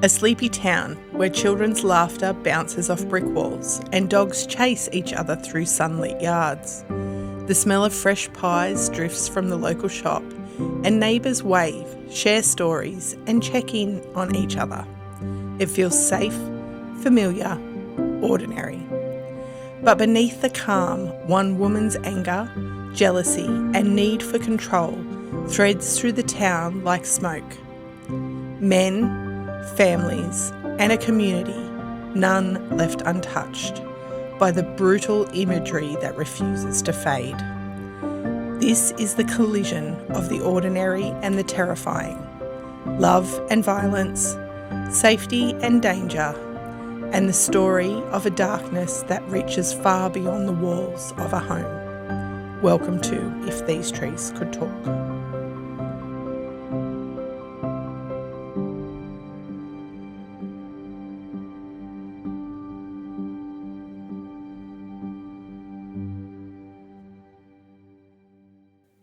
A sleepy town where children's laughter bounces off brick walls and dogs chase each other through sunlit yards. The smell of fresh pies drifts from the local shop and neighbours wave, share stories and check in on each other. It feels safe, familiar, ordinary. But beneath the calm, one woman's anger, jealousy and need for control threads through the town like smoke. Men, families and a community, none left untouched by the brutal imagery that refuses to fade. This is the collision of the ordinary and the terrifying, love and violence, safety and danger, and the story of a darkness that reaches far beyond the walls of a home. Welcome to If These Trees Could Talk.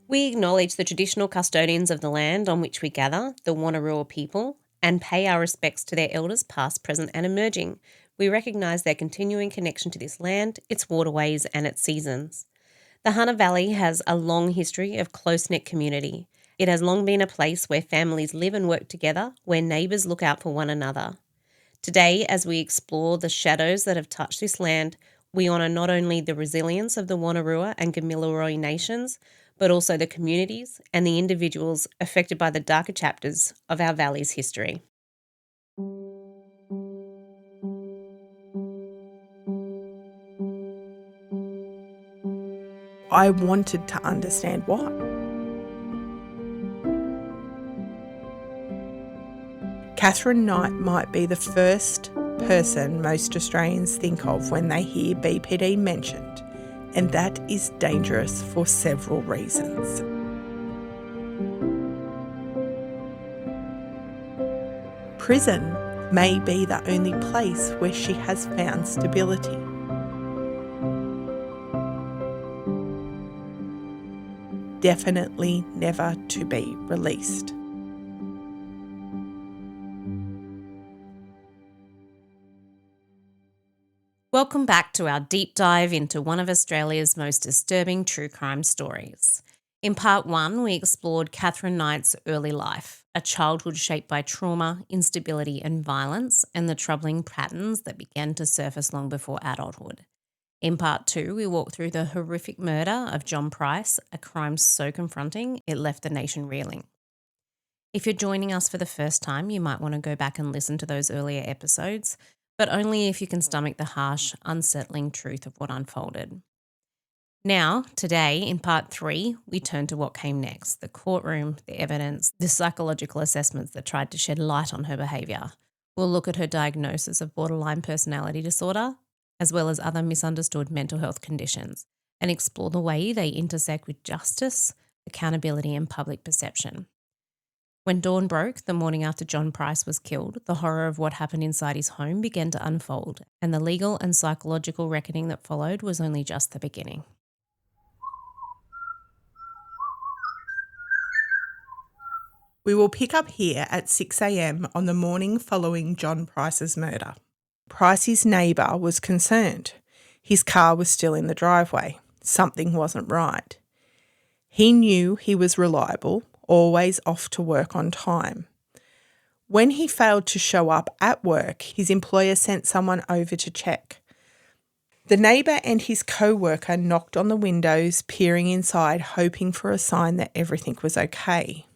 We acknowledge the traditional custodians of the land on which we gather, the Wonnarua people, and pay our respects to their elders past, present and emerging. We recognise their continuing connection to this land, its waterways and its seasons. The Hunter Valley has a long history of close-knit community. It has long been a place where families live and work together, where neighbours look out for one another. Today, as we explore the shadows that have touched this land, we honour not only the resilience of the Wonnarua and Gamilaroi nations, but also the communities and the individuals affected by the darker chapters of our valley's history. I wanted to understand why. Katherine Knight might be the first person most Australians think of when they hear BPD mentioned, and that is dangerous for several reasons. Prison may be the only place where she has found stability. Definitely never to be released. Welcome back to our deep dive into one of Australia's most disturbing true crime stories. In part 1, we explored Katherine Knight's early life, a childhood shaped by trauma, instability and violence, and the troubling patterns that began to surface long before adulthood. In part 2, we walked through the horrific murder of John Price, a crime so confronting it left the nation reeling. If you're joining us for the first time, you might want to go back and listen to those earlier episodes, but only if you can stomach the harsh, unsettling truth of what unfolded. Now, today, in part 3, we turn to what came next, the courtroom, the evidence, the psychological assessments that tried to shed light on her behaviour. We'll look at her diagnosis of borderline personality disorder, as well as other misunderstood mental health conditions, and explore the way they intersect with justice, accountability and public perception. When dawn broke the morning after John Price was killed, the horror of what happened inside his home began to unfold, and the legal and psychological reckoning that followed was only just the beginning. We will pick up here at 6 a.m. on the morning following John Price's murder. Pricey's neighbour was concerned. His car was still in the driveway. Something wasn't right. He knew he was reliable, always off to work on time. When he failed to show up at work, his employer sent someone over to check. The neighbour and his co-worker knocked on the windows, peering inside, hoping for a sign that everything was okay.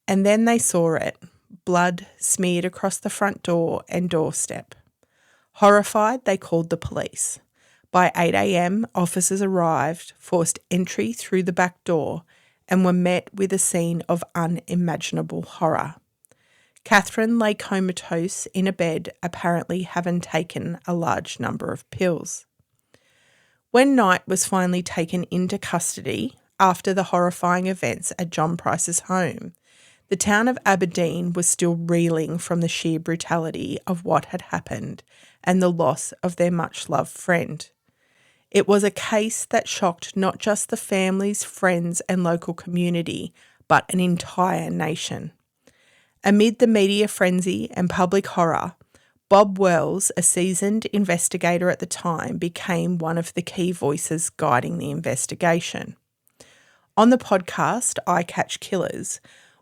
And then they saw it, blood smeared across the front door and doorstep. Horrified, they called the police. By 8 a.m, officers arrived, forced entry through the back door, and were met with a scene of unimaginable horror. Katherine lay comatose in a bed, apparently having taken a large number of pills. When Knight was finally taken into custody after the horrifying events at John Price's home, the town of Aberdeen was still reeling from the sheer brutality of what had happened and the loss of their much-loved friend. It was a case that shocked not just the families, friends and local community, but an entire nation. Amid the media frenzy and public horror, Bob Wells, a seasoned investigator at the time, became one of the key voices guiding the investigation. On the podcast, I Catch Killers,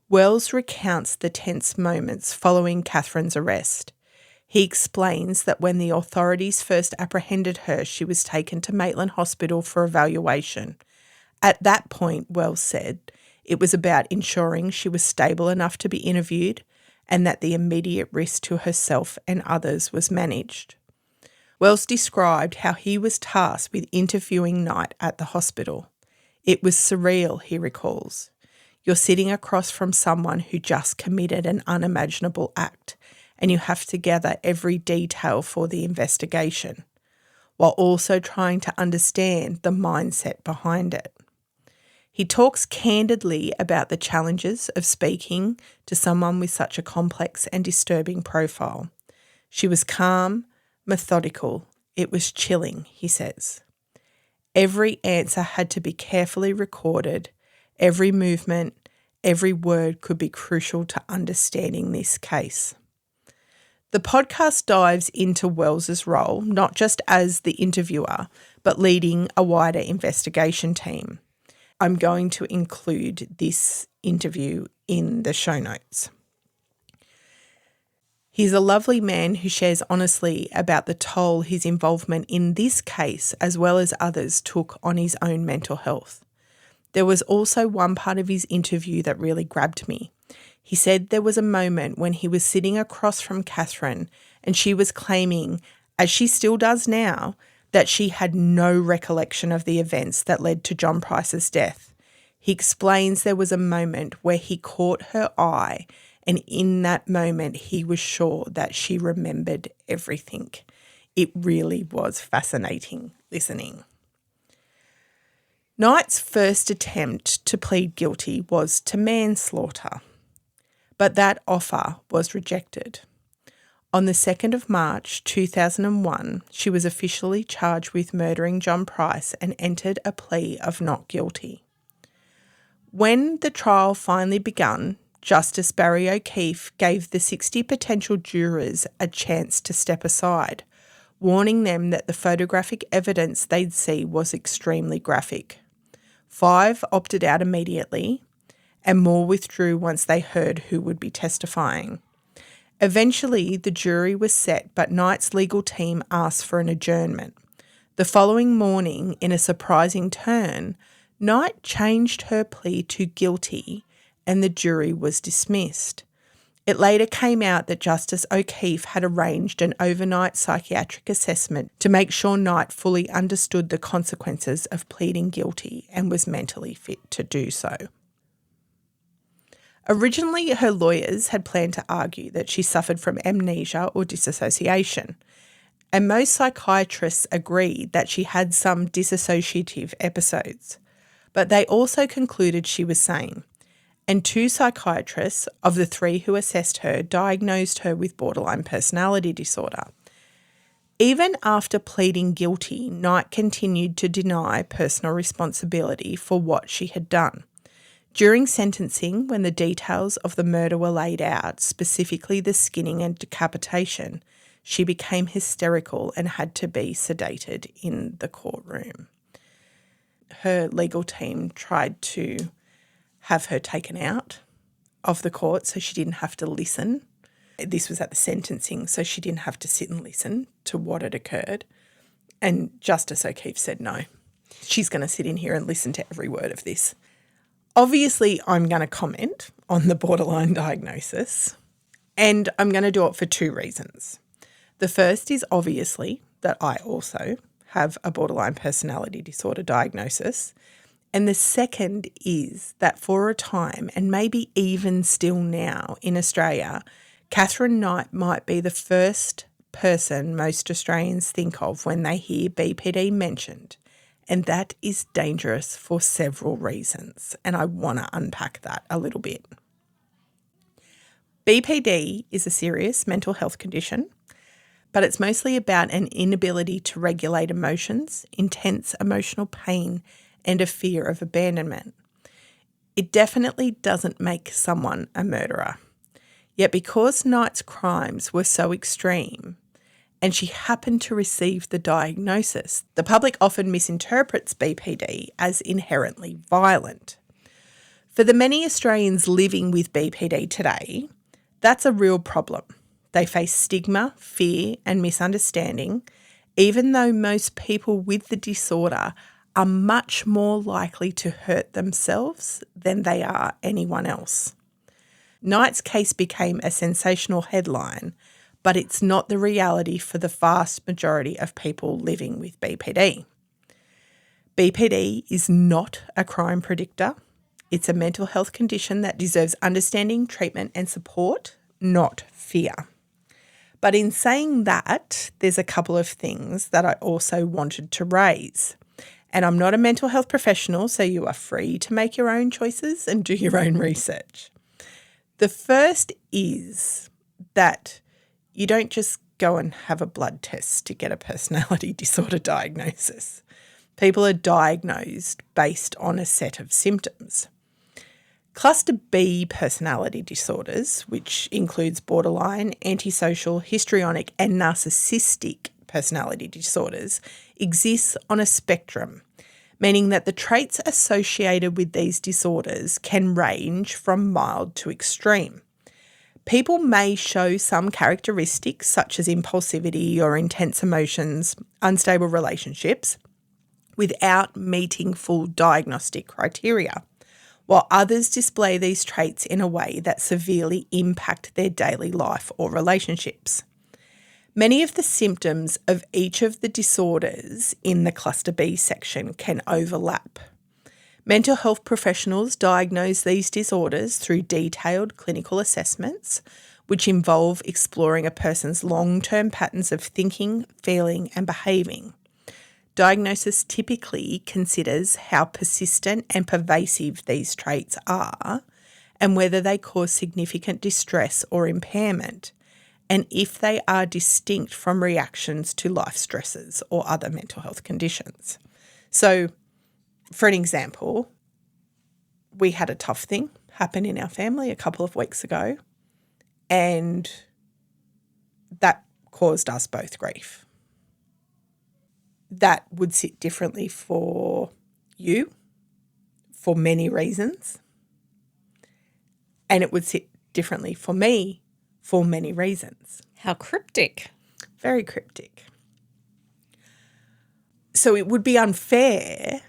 Wells recounts the tense moments following Katherine's arrest. He explains that when the authorities first apprehended her, she was taken to Maitland Hospital for evaluation. At that point, Wells said, it was about ensuring she was stable enough to be interviewed and that the immediate risk to herself and others was managed. Wells described how he was tasked with interviewing Knight at the hospital. It was surreal, he recalls. You're sitting across from someone who just committed an unimaginable act, and you have to gather every detail for the investigation, while also trying to understand the mindset behind it. He talks candidly about the challenges of speaking to someone with such a complex and disturbing profile. She was calm, methodical. It was chilling, he says. Every answer had to be carefully recorded. Every movement, every word could be crucial to understanding this case. The podcast dives into Wells's role, not just as the interviewer, but leading a wider investigation team. I'm going to include this interview in the show notes. He's a lovely man who shares honestly about the toll his involvement in this case, as well as others, took on his own mental health. There was also one part of his interview that really grabbed me. He said there was a moment when he was sitting across from Katherine and she was claiming, as she still does now, that she had no recollection of the events that led to John Price's death. He explains there was a moment where he caught her eye, and in that moment he was sure that she remembered everything. It really was fascinating listening. Knight's first attempt to plead guilty was to manslaughter, but that offer was rejected. On the 2nd of March 2001, she was officially charged with murdering John Price and entered a plea of not guilty. When the trial finally begun, Justice Barry O'Keefe gave the 60 potential jurors a chance to step aside, warning them that the photographic evidence they'd see was extremely graphic. 5 opted out immediately, and more withdrew once they heard who would be testifying. Eventually, the jury was set, but Knight's legal team asked for an adjournment. The following morning, in a surprising turn, Knight changed her plea to guilty and the jury was dismissed. It later came out that Justice O'Keefe had arranged an overnight psychiatric assessment to make sure Knight fully understood the consequences of pleading guilty and was mentally fit to do so. Originally, her lawyers had planned to argue that she suffered from amnesia or disassociation, and most psychiatrists agreed that she had some dissociative episodes, but they also concluded she was sane, and 2 psychiatrists of the 3 who assessed her diagnosed her with borderline personality disorder. Even after pleading guilty, Knight continued to deny personal responsibility for what she had done. During sentencing, when the details of the murder were laid out, specifically the skinning and decapitation, she became hysterical and had to be sedated in the courtroom. Her legal team tried to have her taken out of the court so she didn't have to listen. This was at the sentencing, so she didn't have to sit and listen to what had occurred. And Justice O'Keefe said no. She's going to sit in here and listen to every word of this. Obviously, I'm going to comment on the borderline diagnosis, and I'm going to do it for 2 reasons. The first is obviously that I also have a borderline personality disorder diagnosis, and the second is that for a time, and maybe even still now in Australia, Katherine Knight might be the first person most Australians think of when they hear BPD mentioned. And that is dangerous for several reasons, and I want to unpack that a little bit. BPD is a serious mental health condition, but it's mostly about an inability to regulate emotions, intense emotional pain, and a fear of abandonment. It definitely doesn't make someone a murderer. Yet because Knight's crimes were so extreme and she happened to receive the diagnosis, the public often misinterprets BPD as inherently violent. For the many Australians living with BPD today, that's a real problem. They face stigma, fear and misunderstanding, even though most people with the disorder are much more likely to hurt themselves than they are anyone else. Knight's case became a sensational headline, but it's not the reality for the vast majority of people living with BPD. BPD is not a crime predictor. It's a mental health condition that deserves understanding, treatment and support, not fear. But in saying that, there's a couple of things that I also wanted to raise. And I'm not a mental health professional, so you are free to make your own choices and do your own research. The first is that you don't just go and have a blood test to get a personality disorder diagnosis. People are diagnosed based on a set of symptoms. Cluster B personality disorders, which includes borderline, antisocial, histrionic and narcissistic personality disorders, exists on a spectrum, meaning that the traits associated with these disorders can range from mild to extreme. People may show some characteristics such as impulsivity or intense emotions, unstable relationships, without meeting full diagnostic criteria, while others display these traits in a way that severely impact their daily life or relationships. Many of the symptoms of each of the disorders in the Cluster B section can overlap. Mental health professionals diagnose these disorders through detailed clinical assessments, which involve exploring a person's long-term patterns of thinking, feeling and behaving. Diagnosis typically considers how persistent and pervasive these traits are and whether they cause significant distress or impairment, and if they are distinct from reactions to life stresses or other mental health conditions. So, for an example, we had a tough thing happen in our family a couple of weeks ago, and that caused us both grief. That would sit differently for you for many reasons, and it would sit differently for me for many reasons. How cryptic. Very cryptic. So it would be unfair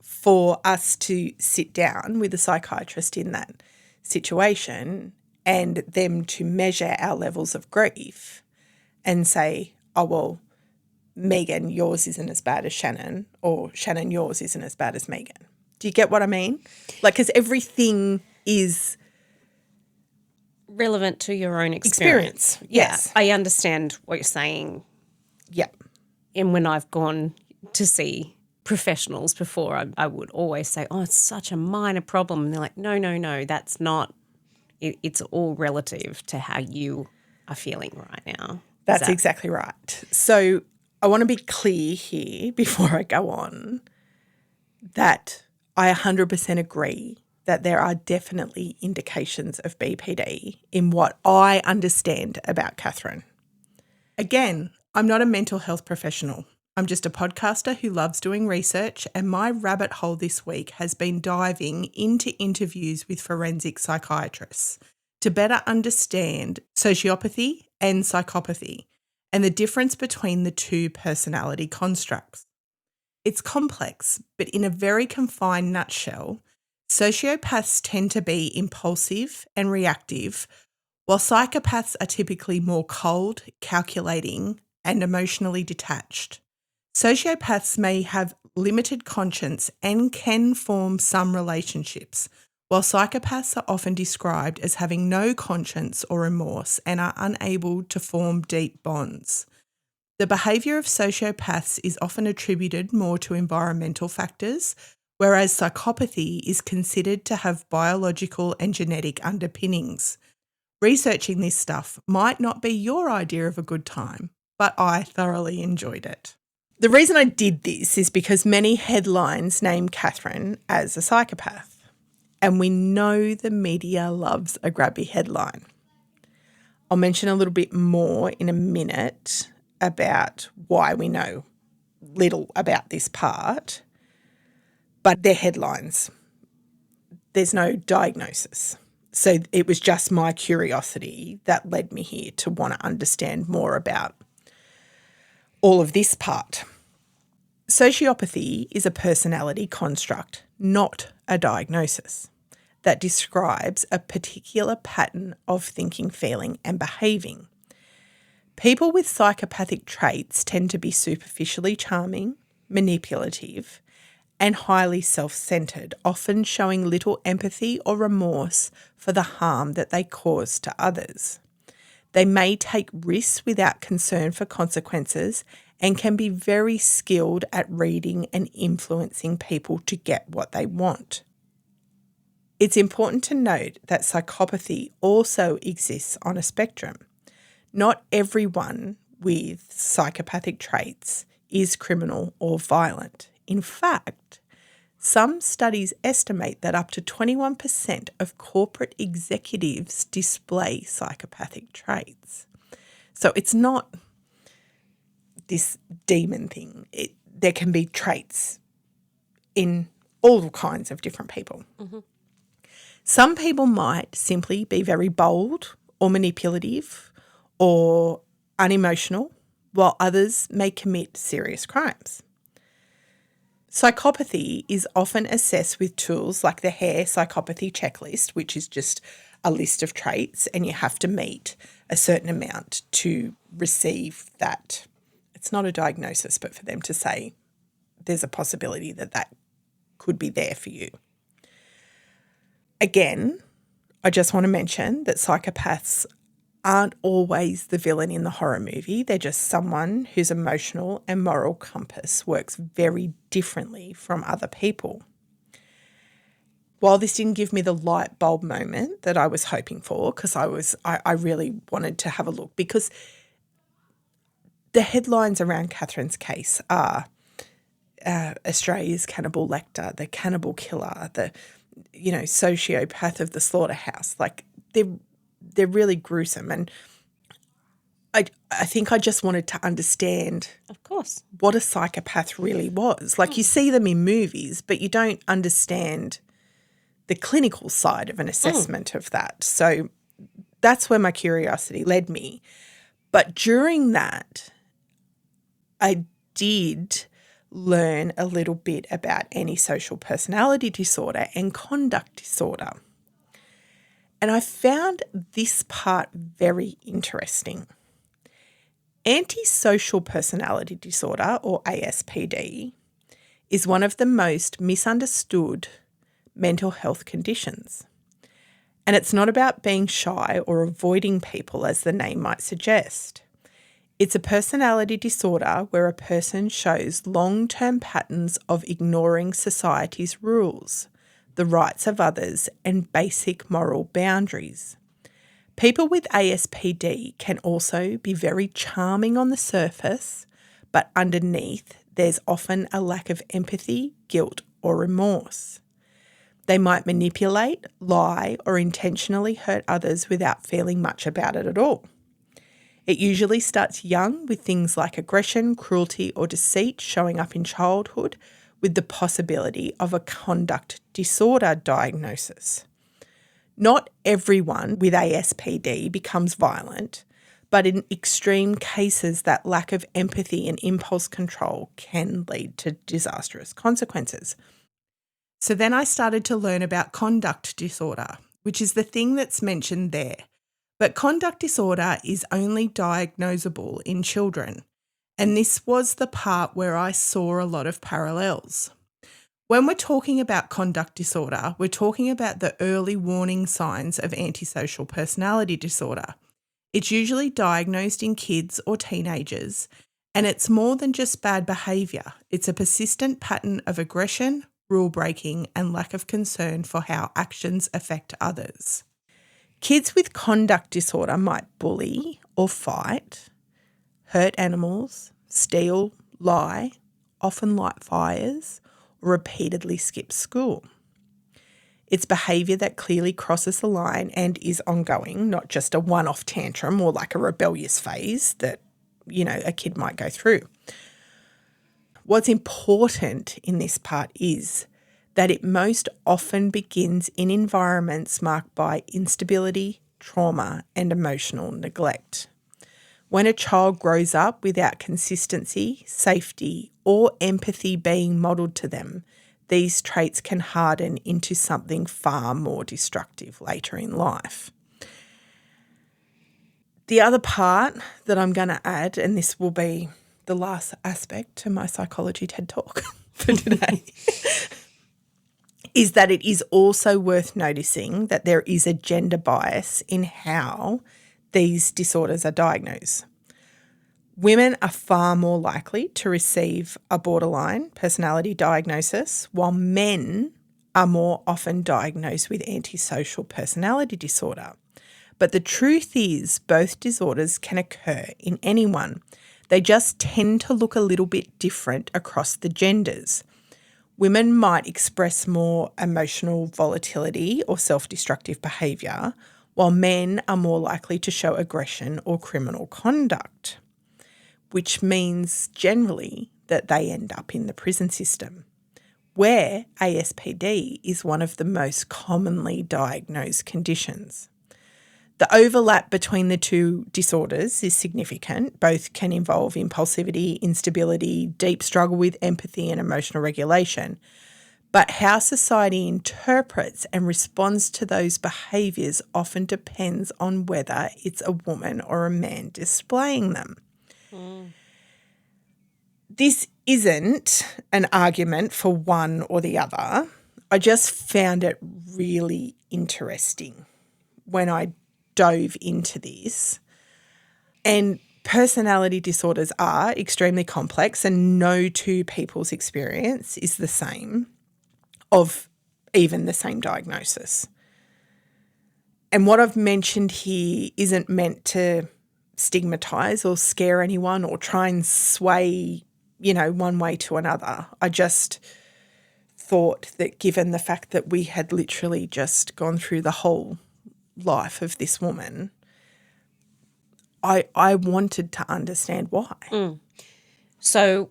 for us to sit down with a psychiatrist in that situation and them to measure our levels of grief and say, oh, well, Megan, yours isn't as bad as Shannon, or Shannon, yours isn't as bad as Megan. Do you get what I mean? Like, because everything is relevant to your own experience. Yes. Yeah, I understand what you're saying. Yep. And when I've gone to see professionals before, I would always say, oh, it's such a minor problem. And they're like, no, that's not. It's all relative to how you are feeling right now. That's exactly right. So I want to be clear here before I go on that I 100% agree that there are definitely indications of BPD in what I understand about Katherine. Again, I'm not a mental health professional. I'm just a podcaster who loves doing research, and my rabbit hole this week has been diving into interviews with forensic psychiatrists to better understand sociopathy and psychopathy and the difference between the two personality constructs. It's complex, but in a very confined nutshell, sociopaths tend to be impulsive and reactive, while psychopaths are typically more cold, calculating, and emotionally detached. Sociopaths may have limited conscience and can form some relationships, while psychopaths are often described as having no conscience or remorse and are unable to form deep bonds. The behaviour of sociopaths is often attributed more to environmental factors, whereas psychopathy is considered to have biological and genetic underpinnings. Researching this stuff might not be your idea of a good time, but I thoroughly enjoyed it. The reason I did this is because many headlines name Katherine as a psychopath, and we know the media loves a grabby headline. I'll mention a little bit more in a minute about why we know little about this part, but they're headlines. There's no diagnosis. So it was just my curiosity that led me here to want to understand more about all of this part. Sociopathy is a personality construct, not a diagnosis, that describes a particular pattern of thinking, feeling, and behaving. People with psychopathic traits tend to be superficially charming, manipulative, and highly self-centred, often showing little empathy or remorse for the harm that they cause to others. They may take risks without concern for consequences and can be very skilled at reading and influencing people to get what they want. It's important to note that psychopathy also exists on a spectrum. Not everyone with psychopathic traits is criminal or violent. In fact, some studies estimate that up to 21% of corporate executives display psychopathic traits. So it's not this demon thing. There can be traits in all kinds of different people. Mm-hmm. Some people might simply be very bold or manipulative or unemotional, while others may commit serious crimes. Psychopathy is often assessed with tools like the Hare Psychopathy Checklist, which is just a list of traits, and you have to meet a certain amount to receive that. It's not a diagnosis, but for them to say there's a possibility that that could be there for you. Again, I just want to mention that psychopaths aren't always the villain in the horror movie. They're just someone whose emotional and moral compass works very differently from other people. While this didn't give me the light bulb moment that I was hoping for, because I really wanted to have a look, because the headlines around Katherine's case are Australia's Cannibal Lecter, the cannibal killer, the sociopath of the slaughterhouse. Like they're really gruesome, and I think I just wanted to understand, of course, what a psychopath really was. Like you see them in movies, but you don't understand the clinical side of an assessment of that. So that's where my curiosity led me. But during that, I did learn a little bit about antisocial personality disorder and conduct disorder. And I found this part very interesting. Antisocial personality disorder, or ASPD, is one of the most misunderstood mental health conditions. And it's not about being shy or avoiding people, as the name might suggest. It's a personality disorder where a person shows long-term patterns of ignoring society's rules, the rights of others, and basic moral boundaries. People with ASPD can also be very charming on the surface, but underneath there's often a lack of empathy, guilt, or remorse. They might manipulate, lie, or intentionally hurt others without feeling much about it at all. It usually starts young with things like aggression, cruelty, or deceit showing up in childhood, with the possibility of a conduct disorder diagnosis. Not everyone with ASPD becomes violent, but in extreme cases, that lack of empathy and impulse control can lead to disastrous consequences. So then I started to learn about conduct disorder, which is the thing that's mentioned there. But conduct disorder is only diagnosable in children. And this was the part where I saw a lot of parallels. When we're talking about conduct disorder, we're talking about the early warning signs of antisocial personality disorder. It's usually diagnosed in kids or teenagers, and it's more than just bad behaviour. It's a persistent pattern of aggression, rule breaking, and lack of concern for how actions affect others. Kids with conduct disorder might bully or fight, hurt animals, steal, lie, often light fires, or repeatedly skip school. It's behaviour that clearly crosses the line and is ongoing, not just a one-off tantrum or like a rebellious phase that, a kid might go through. What's important in this part is that it most often begins in environments marked by instability, trauma, and emotional neglect. When a child grows up without consistency, safety, or empathy being modelled to them, these traits can harden into something far more destructive later in life. The other part that I'm going to add, and this will be the last aspect to my psychology TED Talk for today, is that it is also worth noticing that there is a gender bias in how these disorders are diagnosed. Women are far more likely to receive a borderline personality diagnosis, while men are more often diagnosed with antisocial personality disorder. But the truth is both disorders can occur in anyone. They just tend to look a little bit different across the genders. Women might express more emotional volatility or self-destructive behaviour, while men are more likely to show aggression or criminal conduct, which means generally that they end up in the prison system, where ASPD is one of the most commonly diagnosed conditions. The overlap between the two disorders is significant. Both can involve impulsivity, instability, deep struggle with empathy and emotional regulation. But how society interprets and responds to those behaviours often depends on whether it's a woman or a man displaying them. This isn't an argument for one or the other. I just found it really interesting when I dove into this. And personality disorders are extremely complex, and no two people's experience is the same of even the same diagnosis. And what I've mentioned here isn't meant to stigmatise or scare anyone or try and sway, one way to another. I just thought that given the fact that we had literally just gone through the whole life of this woman, I wanted to understand why. So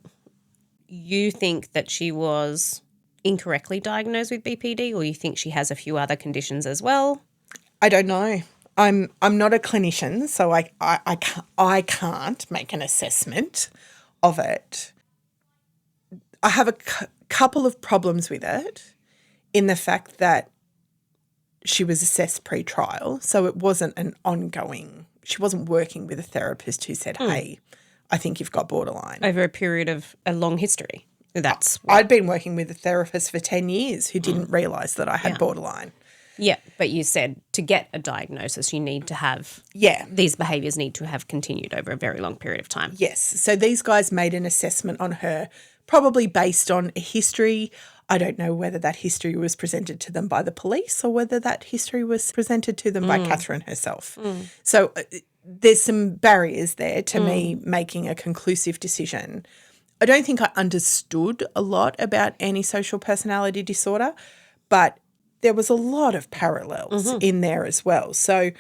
you think that she was incorrectly diagnosed with BPD, or you think she has a few other conditions as well? I don't know. I'm not a clinician, so I can't make an assessment of it. I have a couple of problems with it in the fact that she was assessed pre-trial, so it wasn't an ongoing. She wasn't working with a therapist who said, hey, I think you've got borderline. Over a period of a long history. I'd been working with a therapist for 10 years who didn't realise that I had borderline. Yeah, but you said to get a diagnosis you need to have these behaviours need to have continued over a very long period of time. Yes. So these guys made an assessment on her, probably based on a history. I don't know whether that history was presented to them by the police or whether that history was presented to them by Katherine herself. So there's some barriers there to me making a conclusive decision. I don't think I understood a lot about antisocial personality disorder, but there was a lot of parallels in there as well. So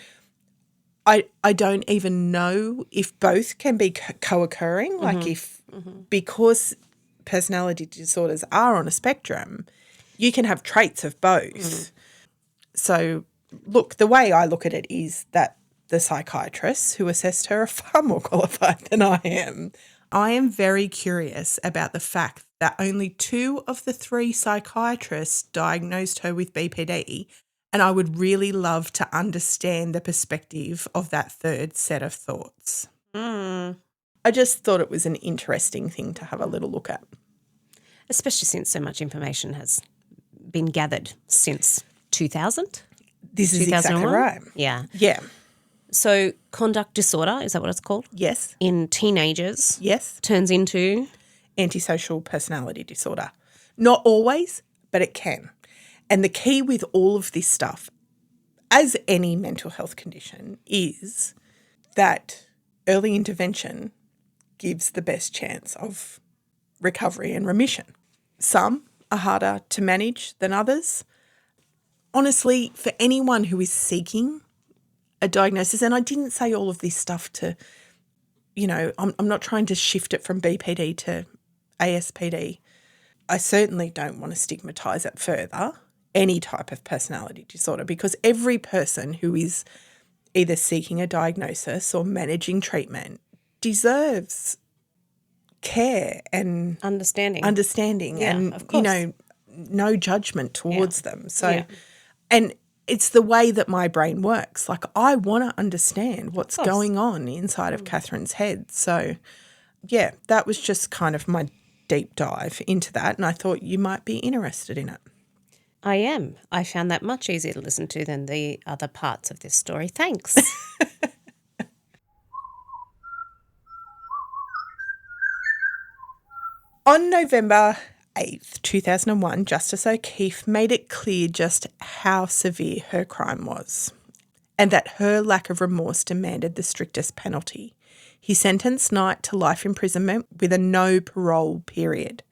I don't even know if both can be co-occurring, like if because personality disorders are on a spectrum, you can have traits of both. So, look, the way I look at it is that the psychiatrists who assessed her are far more qualified than I am. I am very curious about the fact that only 2 of the 3 psychiatrists diagnosed her with BPD, and I would really love to understand the perspective of that third set of thoughts. I just thought it was an interesting thing to have a little look at. Especially since so much information has been gathered since 2000? This is exactly right. Yeah. Yeah. So conduct disorder, is that what it's called? Yes. In teenagers? Yes. Turns into? Antisocial personality disorder. Not always, but it can. And the key with all of this stuff, as any mental health condition, is that early intervention gives the best chance of recovery and remission. Some are harder to manage than others. honestly, for anyone who is seeking a diagnosis, and I didn't say all of this stuff to, I'm not trying to shift it from BPD to ASPD. I certainly don't want to stigmatise it further, any type of personality disorder, because every person who is either seeking a diagnosis or managing treatment deserves care and Understanding. Yeah, and, of course. no judgment towards them. So, Yeah. and it's the way that my brain works. Like, I want to understand what's course. going on inside of Katherine's head. So, yeah, that was just kind of my deep dive into that, and I thought you might be interested in it. I am. I found that much easier to listen to than the other parts of this story. Thanks. On November 8th, 2001, Justice O'Keefe made it clear just how severe her crime was and that her lack of remorse demanded the strictest penalty. He sentenced Knight to life imprisonment with a no parole period,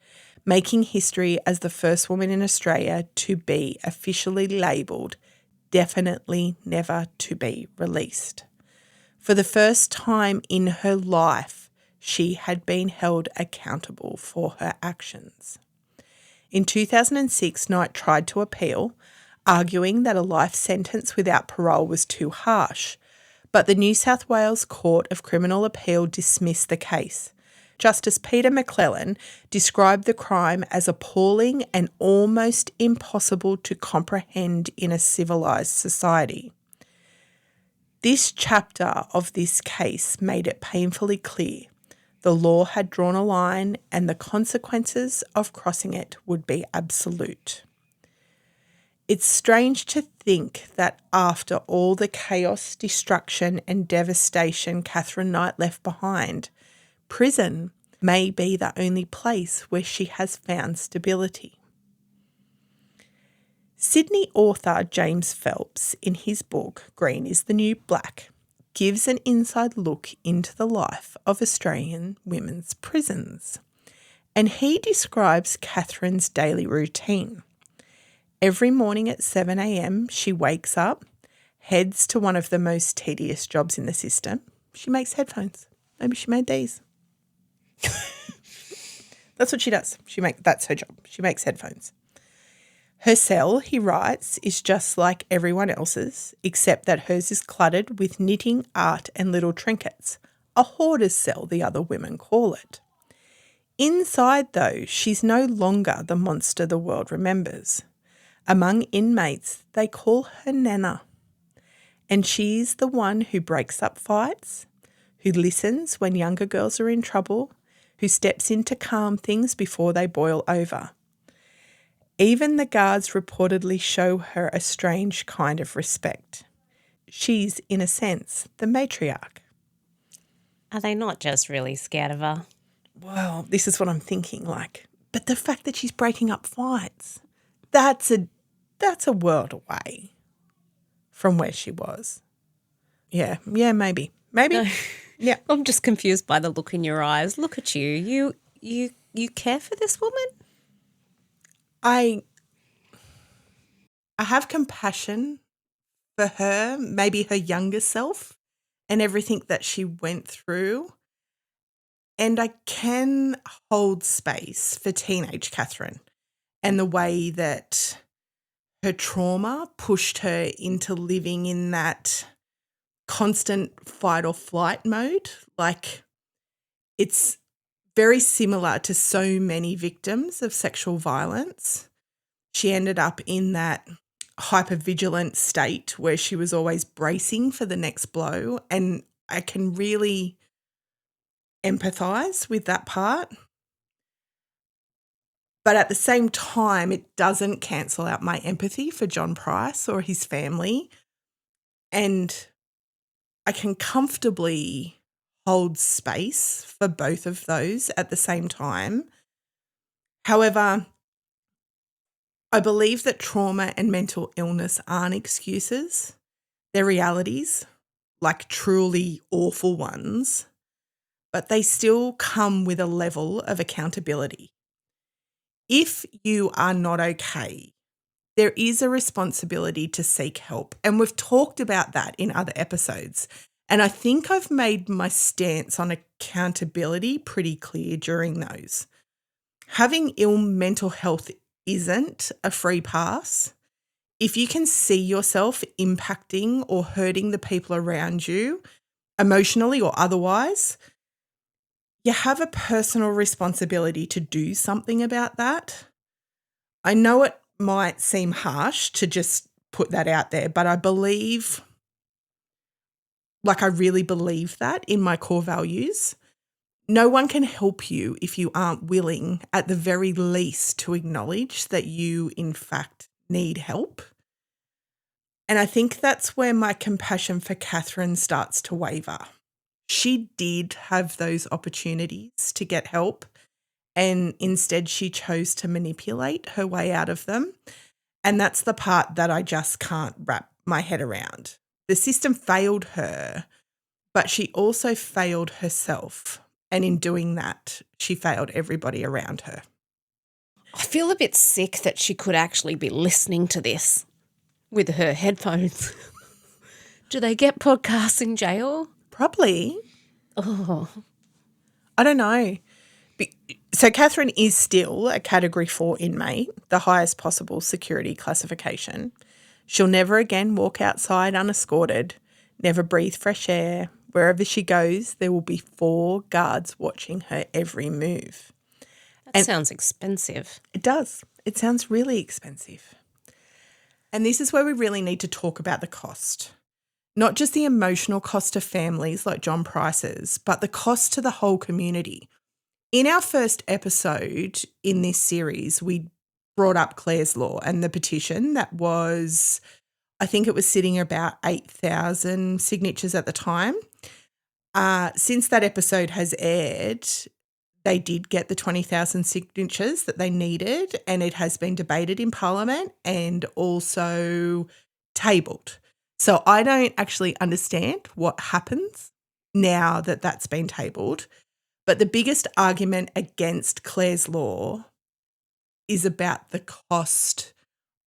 making history as the first woman in Australia to be officially labelled definitely never to be released. For the first time in her life, she had been held accountable for her actions. In 2006, Knight tried to appeal, arguing that a life sentence without parole was too harsh, but the New South Wales Court of Criminal Appeal dismissed the case. Justice Peter McClellan described the crime as appalling and almost impossible to comprehend in a civilised society. This chapter of this case made it painfully clear the law had drawn a line and the consequences of crossing it would be absolute. It's strange to think that after all the chaos, destruction and devastation Katherine Knight left behind, prison may be the only place where she has found stability. Sydney author James Phelps, in his book Green is the New Black, gives an inside look into the life of Australian women's prisons. And he describes Katherine's daily routine. Every morning at 7 a.m, she wakes up, heads to one of the most tedious jobs in the system. She makes headphones. Maybe she made these. That's what she does. That's her job. She makes headphones. Her cell, he writes, is just like everyone else's, except that hers is cluttered with knitting, art and little trinkets. A hoarder's cell, the other women call it. Inside, though, she's no longer the monster the world remembers. Among inmates, they call her Nana. And she's the one who breaks up fights, who listens when younger girls are in trouble, who steps in to calm things before they boil over. Even the guards reportedly show her a strange kind of respect. She's, in a sense, the matriarch. Are they not just really scared of her? Well, this is what I'm thinking, but the fact that she's breaking up fights, that's a world away from where she was. Yeah, maybe. No. Yeah. I'm just confused by the look in your eyes. Look at you. You care for this woman? I have compassion for her, maybe her younger self and everything that she went through. And I can hold space for teenage Katherine and the way that her trauma pushed her into living in that constant fight or flight mode. It's very similar to so many victims of sexual violence. She ended up in that hypervigilant state where she was always bracing for the next blow, and I can really empathise with that part. But at the same time, it doesn't cancel out my empathy for John Price or his family. And I can comfortably hold space for both of those at the same time. However, I believe that trauma and mental illness aren't excuses. They're realities, truly awful ones, but they still come with a level of accountability. If you are not okay there is a responsibility to seek help. And we've talked about that in other episodes. And I think I've made my stance on accountability pretty clear during those. Having ill mental health isn't a free pass. If you can see yourself impacting or hurting the people around you, emotionally or otherwise, you have a personal responsibility to do something about that. I know it might seem harsh to just put that out there, but I really believe that in my core values. No one can help you if you aren't willing, at the very least, to acknowledge that you, in fact, need help. And I think that's where my compassion for Katherine starts to waver. She did have those opportunities to get help, and instead she chose to manipulate her way out of them. And that's the part that I just can't wrap my head around. The system failed her, but she also failed herself. And in doing that, she failed everybody around her. I feel a bit sick that she could actually be listening to this with her headphones. Do they get podcasts in jail? Probably. Oh. I don't know. So Katherine is still a Category 4 inmate, the highest possible security classification. She'll never again walk outside unescorted, never breathe fresh air. Wherever she goes, there will be 4 guards watching her every move. That sounds expensive. It does. It sounds really expensive. And this is where we really need to talk about the cost. Not just the emotional cost to families like John Price's, but the cost to the whole community. In our first episode in this series, we brought up Clare's Law and the petition that was, I think it was sitting about 8,000 signatures at the time. Since that episode has aired, they did get the 20,000 signatures that they needed, and it has been debated in Parliament and also tabled. So I don't actually understand what happens now that that's been tabled. But the biggest argument against Clare's Law is about the cost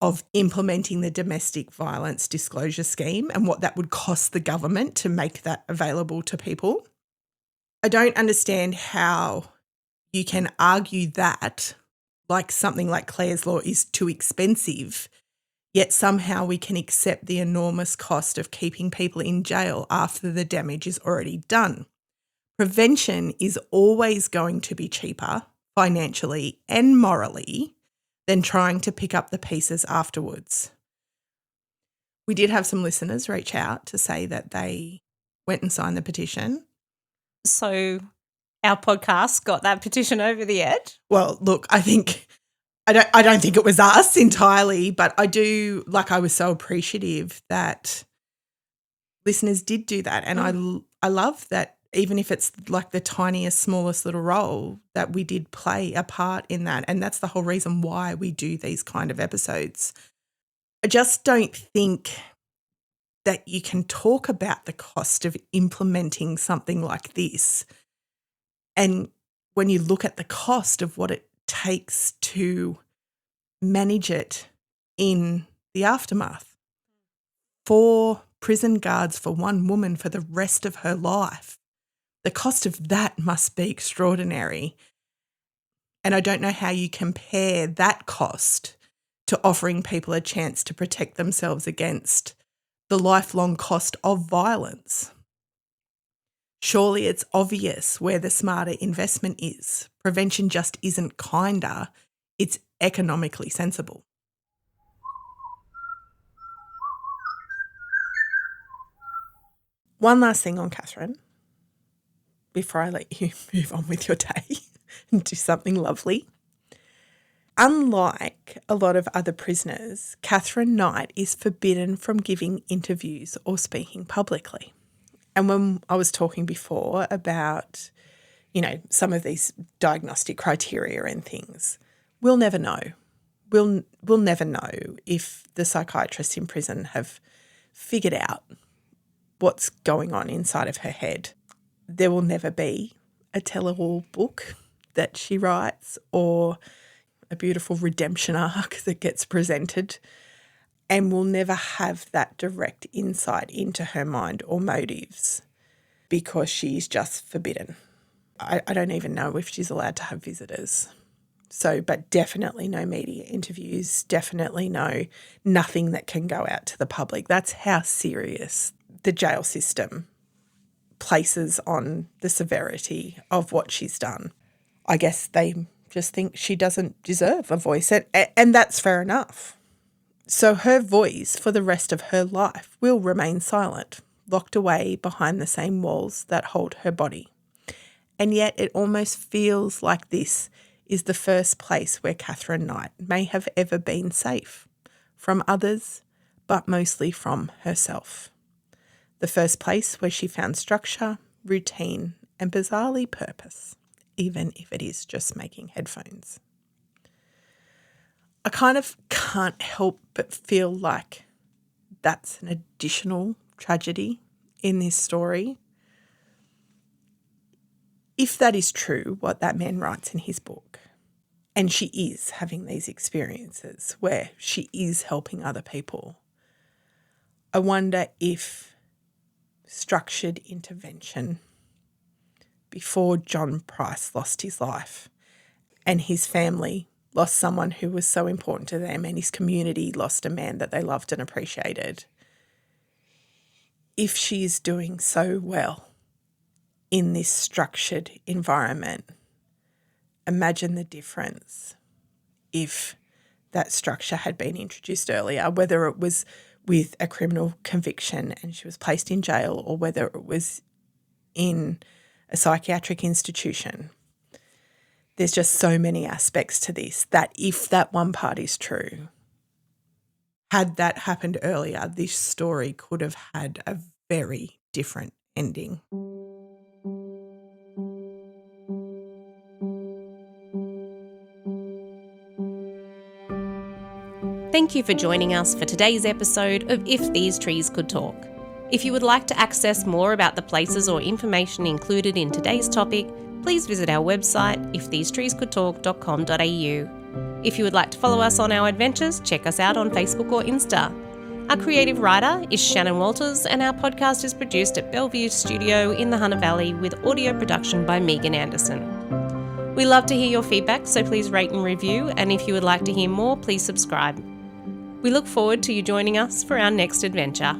of implementing the domestic violence disclosure scheme and what that would cost the government to make that available to people. I don't understand how you can argue that like something like Clare's Law is too expensive, yet somehow we can accept the enormous cost of keeping people in jail after the damage is already done. Prevention is always going to be cheaper financially and morally than trying to pick up the pieces afterwards. We did have some listeners reach out to say that they went and signed the petition. So our podcast got that petition over the edge? Well, look, I don't think it was us entirely, but I was so appreciative that listeners did do that. And I love that. Even if it's like the tiniest, smallest little role, that we did play a part in that. And that's the whole reason why we do these kind of episodes. I just don't think that you can talk about the cost of implementing something like this. And when you look at the cost of what it takes to manage it in the aftermath, 4 prison guards for 1 woman for the rest of her life. The cost of that must be extraordinary. And I don't know how you compare that cost to offering people a chance to protect themselves against the lifelong cost of violence. Surely it's obvious where the smarter investment is. Prevention just isn't kinder, it's economically sensible. One last thing on Katherine before I let you move on with your day and do something lovely. Unlike a lot of other prisoners, Katherine Knight is forbidden from giving interviews or speaking publicly. And when I was talking before about, some of these diagnostic criteria and things, we'll never know. We'll never know if the psychiatrists in prison have figured out what's going on inside of her head. There will never be a tell-all book that she writes or a beautiful redemption arc that gets presented, and we'll never have that direct insight into her mind or motives because she's just forbidden. I don't even know if she's allowed to have visitors. So, but definitely no media interviews, definitely nothing that can go out to the public. That's how serious the jail system places on the severity of what she's done. I guess they just think she doesn't deserve a voice, and that's fair enough. So her voice for the rest of her life will remain silent, locked away behind the same walls that hold her body. And yet it almost feels like this is the first place where Katherine Knight may have ever been safe from others, but mostly from herself. The first place where she found structure, routine, and bizarrely purpose, even if it is just making headphones. I kind of can't help but feel like that's an additional tragedy in this story. If that is true, what that man writes in his book, and she is having these experiences where she is helping other people, I wonder if structured intervention before John Price lost his life and his family lost someone who was so important to them and his community lost a man that they loved and appreciated, if she is doing so well in this structured environment, imagine the difference if that structure had been introduced earlier, whether it was with a criminal conviction and she was placed in jail or whether it was in a psychiatric institution. There's just so many aspects to this that if that one part is true, had that happened earlier, this story could have had a very different ending. Thank you for joining us for today's episode of If These Trees Could Talk. If you would like to access more about the places or information included in today's topic, please visit our website ifthesetreescouldtalk.com.au. If you would like to follow us on our adventures, check us out on Facebook or Insta. Our creative writer is Shannon Walters, and our podcast is produced at Bellevue Studio in the Hunter Valley with audio production by Megan Anderson. We love to hear your feedback, so please rate and review, and if you would like to hear more, please subscribe. We look forward to you joining us for our next adventure.